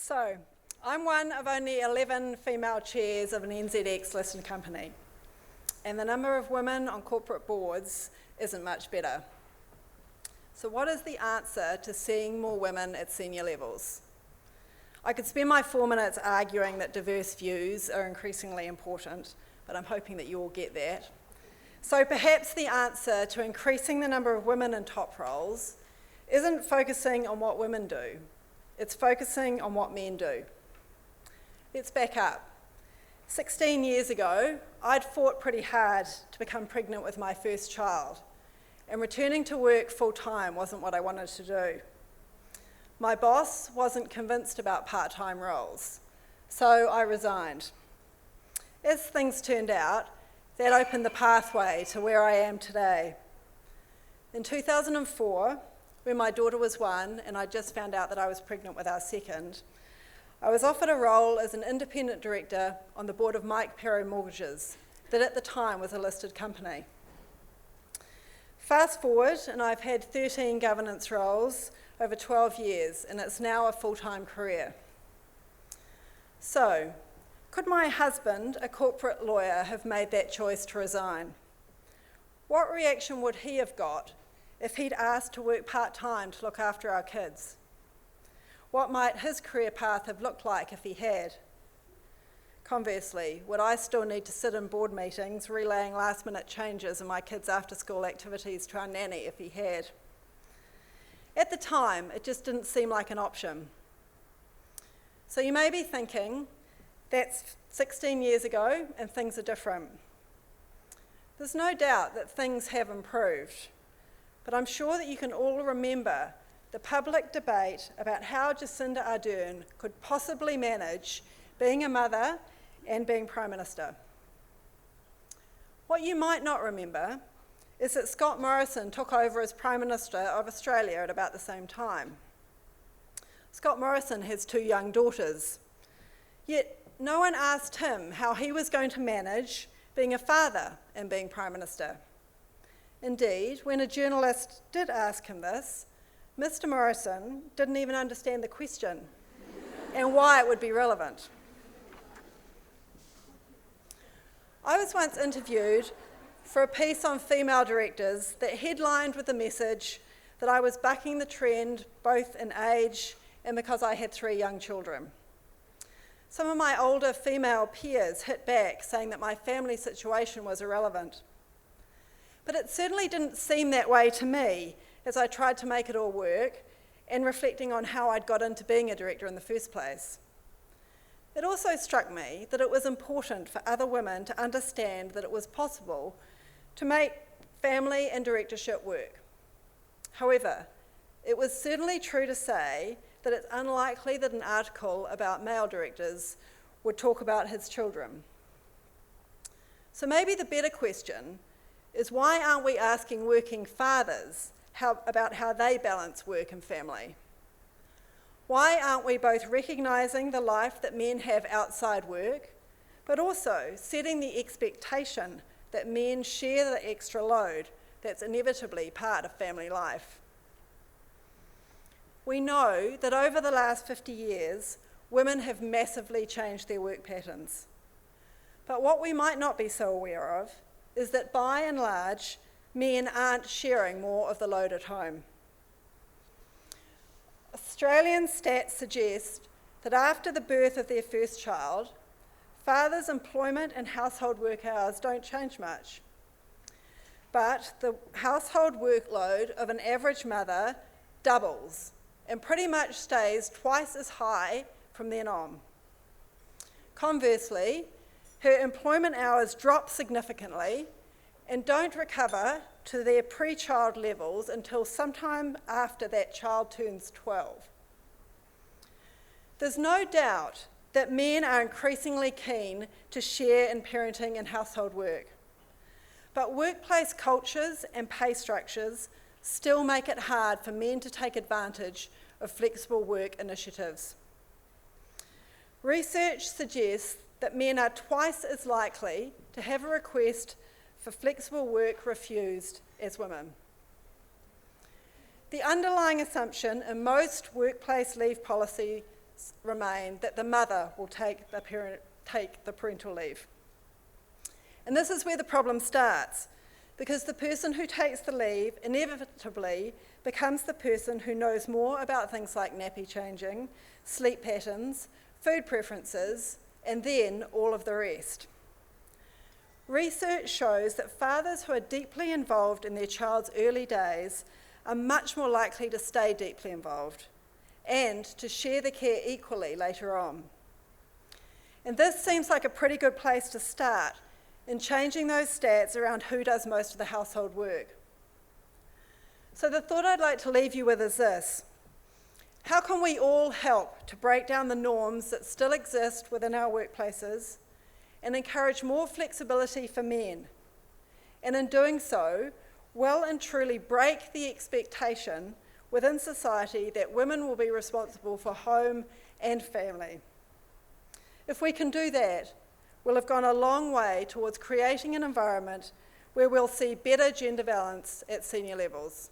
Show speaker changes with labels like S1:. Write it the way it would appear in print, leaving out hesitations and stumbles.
S1: So, I'm one of only 11 female chairs of an NZX-listed company, and the number of women on corporate boards isn't much better. So what is the answer to seeing more women at senior levels? I could spend my 4 minutes arguing that diverse views are increasingly important, but I'm hoping that you all get that. So perhaps the answer to increasing the number of women in top roles isn't focusing on what women do, it's focusing on what men do. Let's back up. 16 years ago, I'd fought pretty hard to become pregnant with my first child, and returning to work full-time wasn't what I wanted to do. My boss wasn't convinced about part-time roles, so I resigned. As things turned out, that opened the pathway to where I am today. In 2004, when my daughter was 1 and I just found out that I was pregnant with our second, I was offered a role as an independent director on the board of Mike Pero Mortgages, that at the time was a listed company. Fast forward, and I've had 13 governance roles over 12 years, and it's now a full-time career. So, could my husband, a corporate lawyer, have made that choice to resign? What reaction would he have got if he'd asked to work part-time to look after our kids? What might his career path have looked like if he had? Conversely, would I still need to sit in board meetings relaying last-minute changes in my kids' after-school activities to our nanny if he had? At the time, it just didn't seem like an option. So you may be thinking, that's 16 years ago and things are different. There's no doubt that things have improved, but I'm sure that you can all remember the public debate about how Jacinda Ardern could possibly manage being a mother and being Prime Minister. What you might not remember is that Scott Morrison took over as Prime Minister of Australia at about the same time. Scott Morrison has 2 young daughters, yet no one asked him how he was going to manage being a father and being Prime Minister. Indeed, when a journalist did ask him this, Mr. Morrison didn't even understand the question and why it would be relevant. I was once interviewed for a piece on female directors that headlined with the message that I was bucking the trend both in age and because I had 3 young children. Some of my older female peers hit back, saying that my family situation was irrelevant. But it certainly didn't seem that way to me as I tried to make it all work and reflecting on how I'd got into being a director in the first place. It also struck me that it was important for other women to understand that it was possible to make family and directorship work. However, it was certainly true to say that it's unlikely that an article about male directors would talk about his children. So maybe the better question is, why aren't we asking working fathers about how they balance work and family? Why aren't we both recognising the life that men have outside work, but also setting the expectation that men share the extra load that's inevitably part of family life? We know that over the last 50 years, women have massively changed their work patterns. But what we might not be so aware of is that by and large, men aren't sharing more of the load at home. Australian stats suggest that after the birth of their first child, fathers' employment and household work hours don't change much. But the household workload of an average mother doubles and pretty much stays twice as high from then on. Conversely, her employment hours drop significantly and don't recover to their pre-child levels until sometime after that child turns 12. There's no doubt that men are increasingly keen to share in parenting and household work, but workplace cultures and pay structures still make it hard for men to take advantage of flexible work initiatives. Research suggests that men are twice as likely to have a request for flexible work refused as women. The underlying assumption in most workplace leave policy remain that the mother will take the parental leave. And this is where the problem starts, because the person who takes the leave inevitably becomes the person who knows more about things like nappy changing, sleep patterns, food preferences, and then all of the rest. Research shows that fathers who are deeply involved in their child's early days are much more likely to stay deeply involved and to share the care equally later on. And this seems like a pretty good place to start in changing those stats around who does most of the household work. So the thought I'd like to leave you with is this: how can we all help to break down the norms that still exist within our workplaces and encourage more flexibility for men? And in doing so, well and truly break the expectation within society that women will be responsible for home and family. If we can do that, we'll have gone a long way towards creating an environment where we'll see better gender balance at senior levels.